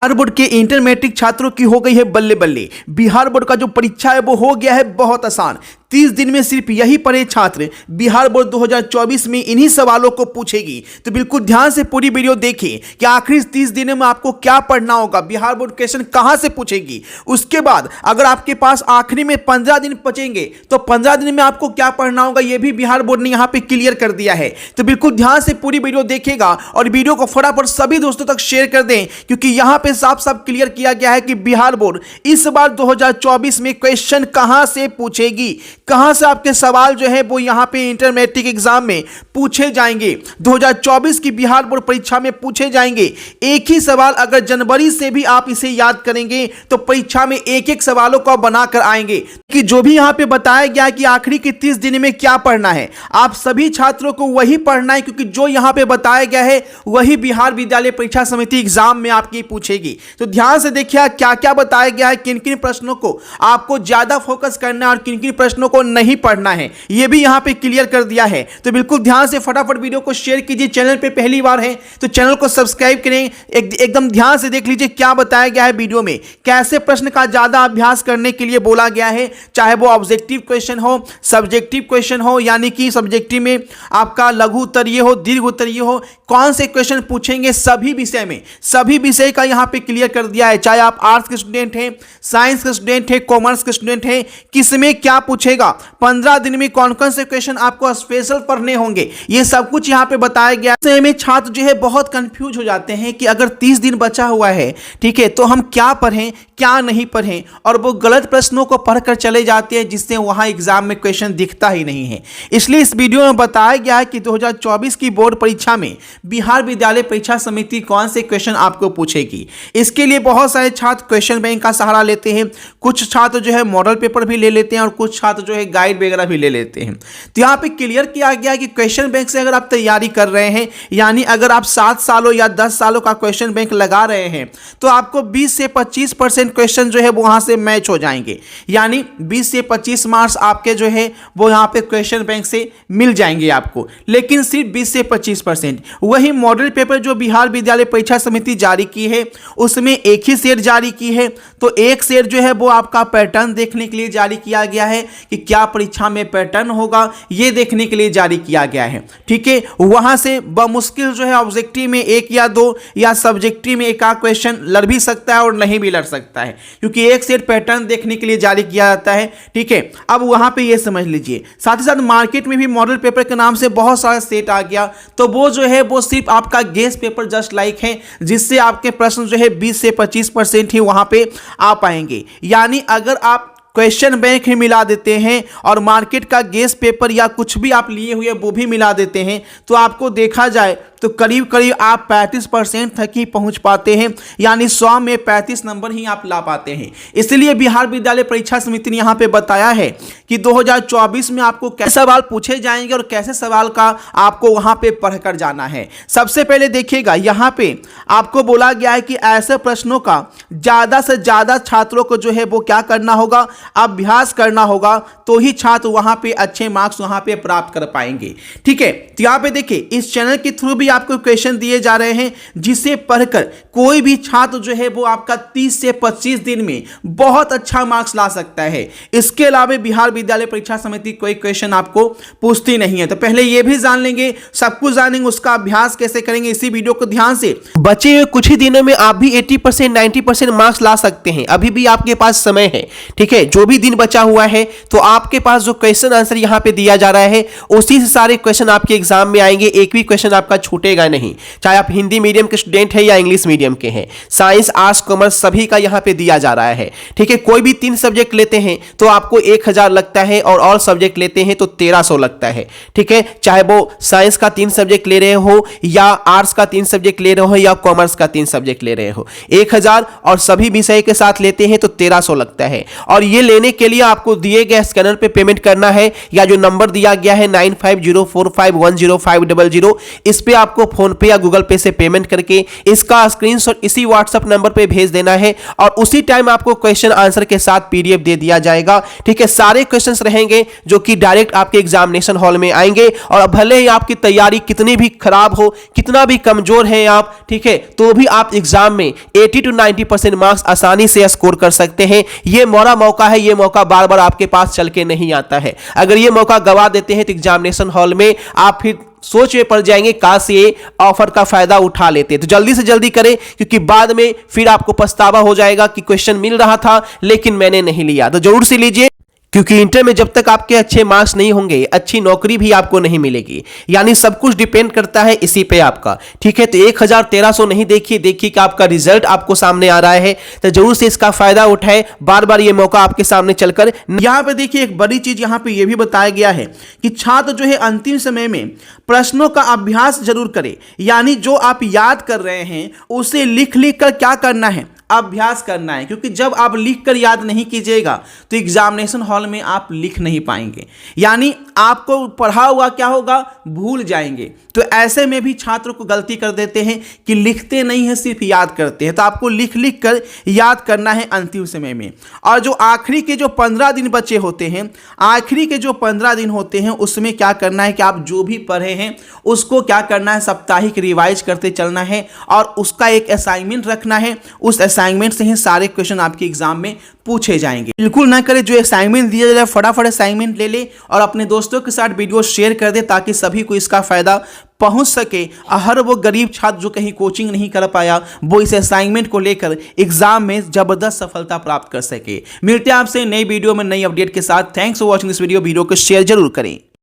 Bihar board के inter matric छात्रों की हो गई है बल्ले बल्ले। बिहार बोर्ड का जो परीक्षा है वो हो गया है बहुत आसान। 30 दिन में सिर्फ यही पढ़े छात्र बिहार बोर्ड 2024 में इन्हीं सवालों को पूछेगी। तो बिल्कुल ध्यान से पूरी वीडियो देखें कि आखिर 30 दिनों में आपको क्या पढ़ना होगा, बिहार बोर्ड क्वेश्चन कहां से पूछेगी। उसके बाद अगर आपके पास आखिरी में 15 दिन बचेंगे तो 15 दिन में आपको क्या पढ़ना होगा यह भी बिहार बोर्ड ने यहां पे क्लियर कर दिया है। तो बिल्कुल ध्यान से पूरी वीडियो देखेगा और वीडियो को फटाफट सभी दोस्तों तक शेयर कर दें, क्योंकि यहां पे साफ साफ क्लियर किया गया है कि बिहार बोर्ड इस बार 2024 में क्वेश्चन कहां से पूछेगी, कहां से आपके सवाल जो है वो यहां पे इंटर मैट्रिक एग्जाम में पूछे जाएंगे। 2024 की बिहार बोर्ड परीक्षा में पूछे जाएंगे एक ही सवाल। अगर जनवरी से भी आप इसे याद करेंगे तो परीक्षा में एक एक सवालों को बनाकर आएंगे। कि जो भी यहां पे बताया गया कि आखिरी के 30 दिन में क्या पढ़ना है, आप सभी छात्रों को वही पढ़ना है, क्योंकि जो यहां पे बताया गया है वही बिहार विद्यालय परीक्षा समिति एग्जाम में आपकी पूछेगी। तो ध्यान से देखिए क्या क्या बताया गया है, किन किन प्रश्नों को आपको ज्यादा फोकस करना है और किन किन प्रश्नों को नहीं पढ़ना है, यह भी यहां पे क्लियर कर दिया है। तो बिल्कुल ध्यान से फटाफट वीडियो को शेयर कीजिए। चैनल पे पहली बार है तो चैनल को सब्सक्राइब करें। एकदम ध्यान से देख लीजिए क्या बताया गया है वीडियो में, कैसे प्रश्न का ज्यादा अभ्यास करने के लिए बोला गया है, चाहे वो ऑब्जेक्टिव क्वेश्चन हो, सब्जेक्टिव क्वेश्चन हो, यानी कि सब्जेक्टिव में आपका लघु उत्तरीय हो, दीर्घ उत्तरीय हो, कौन से क्वेश्चन पूछेंगे सभी विषय में, सभी विषय का यहां पे क्लियर कर दिया है। चाहे आप आर्ट्स के स्टूडेंट हैं, साइंस के स्टूडेंट हैं, कॉमर्स के स्टूडेंट हैं, किसमें क्या पूछेगा, 15 दिन में कौन कौन से क्वेश्चन आपको स्पेशल पढ़ने होंगे, ये सब कुछ यहां पे बताया गया है। में छात्र जो है बहुत कंफ्यूज हो जाते हैं कि अगर 30 दिन बचा हुआ है, ठीक है, तो हम क्या पढ़ें क्या नहीं पढ़ें, और वो गलत प्रश्नों को पढ़कर चले जाते हैं जिससे वहां एग्जाम में क्वेश्चन दिखता ही नहीं है। इसलिए इस वीडियो में बताया गया है कि 2024 की बोर्ड परीक्षा में बिहार विद्यालय परीक्षा समिति कौन से क्वेश्चन आपको पूछेगी। इसके लिए बहुत सारे छात्र क्वेश्चन बैंक का सहारा लेते हैं, कुछ छात्र जो है मॉडल पेपर भी ले लेते हैं और कुछ छात्र जो है गाइड वगैरह भी ले लेते हैं। तो यहाँ पे क्लियर किया गया है कि क्वेश्चन बैंक से अगर आप तैयारी कर रहे हैं, यानी अगर आप 7 सालों या 10 सालों का क्वेश्चन बैंक लगा रहे हैं, तो आपको 20 से 25% क्वेश्चन जो है वो वहां से मैच हो जाएंगे, यानी 20 से 25 मार्क्स आपके जो है वो यहाँ पे क्वेश्चन बैंक से मिल जाएंगे आपको। लेकिन सिर्फ 20 से 25%। वही मॉडल पेपर जो बिहार विद्यालय परीक्षा समिति जारी की है उसमें एक ही सेट जारी की है, तो एक सेट जो है वो आपका पैटर्न देखने के लिए जारी किया गया है कि क्या परीक्षा में पैटर्न होगा, ये देखने के लिए जारी किया गया है। ठीक है, वहां से बमुश्किल जो है ऑब्जेक्टिव में 1 या 2 या सब्जेक्टिव में एक आध क्वेश्चन लड़ भी सकता है और नहीं भी लड़ सकता है, क्योंकि एक सेट पैटर्न देखने के लिए जारी किया जाता है। ठीक है, अब वहां पे ये समझ लीजिए। साथ ही साथ मार्केट में भी मॉडल पेपर के नाम से बहुत सारा सेट आ गया, तो वो जो है वो सिर्फ आपका गेस पेपर जस्ट लाइक है, जिससे आपके प्रश्न जो है 20 से 25% ही वहां पे आ पाएंगे। यानी अगर आप क्वेश्चन बैंक ही मिला देते हैं और मार्केट का गेस पेपर या कुछ भी आप लिए हुए वो भी मिला देते हैं, तो आपको देखा जाए तो करीब करीब आप 35% तक ही पहुंच पाते हैं, यानी 100 में 35 नंबर ही आप ला पाते हैं। इसलिए बिहार विद्यालय परीक्षा समिति ने यहां पे बताया है कि 2024 में आपको कैसे सवाल पूछे जाएंगे और कैसे सवाल का आपको वहां पे पढ़कर जाना है। सबसे पहले देखिएगा, यहां पे आपको बोला गया है कि ऐसे प्रश्नों का ज्यादा से ज्यादा छात्रों को जो है वो क्या करना होगा, अभ्यास करना होगा, तो ही छात्र वहां पे अच्छे मार्क्स वहां पे प्राप्त कर पाएंगे। ठीक है, तो यहां पे देखिए इस चैनल के थ्रू भी आपको क्वेश्चन दिए जा रहे हैं, जिसे पढ़कर कोई भी छात्र जो है वो आपका 30 से 25 दिन में बहुत अच्छा मार्क्स ला सकता है। इसके अलावा बिहार विद्यालय परीक्षा समिति कोई क्वेश्चन आपको पूछती नहीं है। तो पहले ये भी जान लेंगे, सब कुछ जानेंगे, उसका अभ्यास कैसे करेंगे, इसी वीडियो को ध्यान से। बचे हुए कुछ ही दिनों में आप भी 80% 90% मार्क्स ला सकते हैं, अभी भी आपके पास समय है। ठीक है, जो भी दिन बचा हुआ है तो आपके पास जो क्वेश्चन आंसर यहां पे दिया जा रहा है उसी से सारे क्वेश्चन आपके एग्जाम में आएंगे, एक भी क्वेश्चन आपका छूटेगा नहीं। चाहे आप हिंदी मीडियम के स्टूडेंट हैं या इंग्लिश मीडियम के हैं, साइंस आर्ट्स कॉमर्स सभी का यहां पे दिया जा रहा है। ठीक है, कोई भी 3 सब्जेक्ट लेते हैं तो आपको 1000 लगता है और ऑल सब्जेक्ट लेते हैं तो 1300 लगता है। ठीक है, चाहे वो साइंस का 3 सब्जेक्ट ले रहे हो या आर्ट्स का 3 सब्जेक्ट ले रहे हो या कॉमर्स का 3 सब्जेक्ट ले रहे हो, 1000 और सभी विषय के साथ लेते हैं तो 1300 लगता है। और ये लेने के लिए आपको दिए गए स्कैनर पे पेमेंट करना है, या जो नंबर दिया गया है 9504510500, इस पे आप आपको फोन पे या गूगल पे से पेमेंट करके इसका स्क्रीनशॉट इसी व्हाट्सएप नंबर पे भेज देना है और उसी टाइम आपको क्वेश्चन आंसर के साथ पीडीएफ दे दिया जाएगा। ठीक है, सारे क्वेश्चंस रहेंगे जो कि डायरेक्ट आपके एग्जामिनेशन हॉल में आएंगे और भले ही आपकी तैयारी कितनी भी खराब हो, कितना भी कमजोर है आप, ठीक है, तो भी आप एग्जाम में 80 to 90% मार्क्स आसानी से स्कोर कर सकते हैं। यह मोरा मौका है, यह मौका बार बार आपके पास चल के नहीं आता है। अगर यह मौका गवा देते हैं तो एग्जामिनेशन हॉल में आप फिर सोच में पड़ जाएंगे, काश ये ऑफर का फायदा उठा लेते। तो जल्दी से जल्दी करें, क्योंकि बाद में फिर आपको पछतावा हो जाएगा कि क्वेश्चन मिल रहा था लेकिन मैंने नहीं लिया। तो जरूर से लीजिए, क्योंकि इंटर में जब तक आपके अच्छे मार्क्स नहीं होंगे अच्छी नौकरी भी आपको नहीं मिलेगी। यानी सब कुछ डिपेंड करता है इसी पे आपका। ठीक है, तो 1300 नहीं देखिए कि आपका रिजल्ट आपको सामने आ रहा है, तो जरूर से इसका फायदा उठाए। बार बार ये मौका आपके सामने चलकर यहाँ पे देखिए एक बड़ी चीज यहाँ पे ये भी बताया गया है कि छात्र जो है अंतिम समय में प्रश्नों का अभ्यास जरूर करे। यानी जो आप याद कर रहे हैं उसे लिख कर क्या करना है, अभ्यास करना है। क्योंकि जब आप लिख कर याद नहीं कीजिएगा तो एग्जामिनेशन हॉल में आप लिख नहीं पाएंगे, यानी आपको पढ़ा हुआ क्या होगा, भूल जाएंगे। तो ऐसे में भी छात्र को गलती कर देते हैं कि लिखते नहीं है, सिर्फ याद करते हैं। तो आपको लिख कर याद करना है अंतिम समय में। और जो आखिरी के जो 15 दिन बचे होते हैं, आखिरी के जो 15 दिन होते हैं उसमें क्या करना है कि आप जो भी पढ़े हैं उसको क्या करना है, साप्ताहिक रिवाइज करते चलना है और उसका एक असाइनमेंट रखना है। उस असाइनमेंट से ही सारे क्वेश्चन आपके एग्जाम में पूछे जाएंगे। बिल्कुल ना करें, जो असाइनमेंट दिया जाए फटाफट असाइनमेंट ले ले और अपने दोस्तों के साथ वीडियो शेयर कर दे ताकि सभी को इसका फायदा पहुंच सके। हर वो गरीब छात्र जो कहीं कोचिंग नहीं कर पाया वो इस असाइनमेंट को लेकर एग्जाम में जबरदस्त सफलता प्राप्त कर सके। मिलते हैं आपसे नई वीडियो में नई अपडेट के साथ। Thanks for watching this video को शेयर जरूर करें।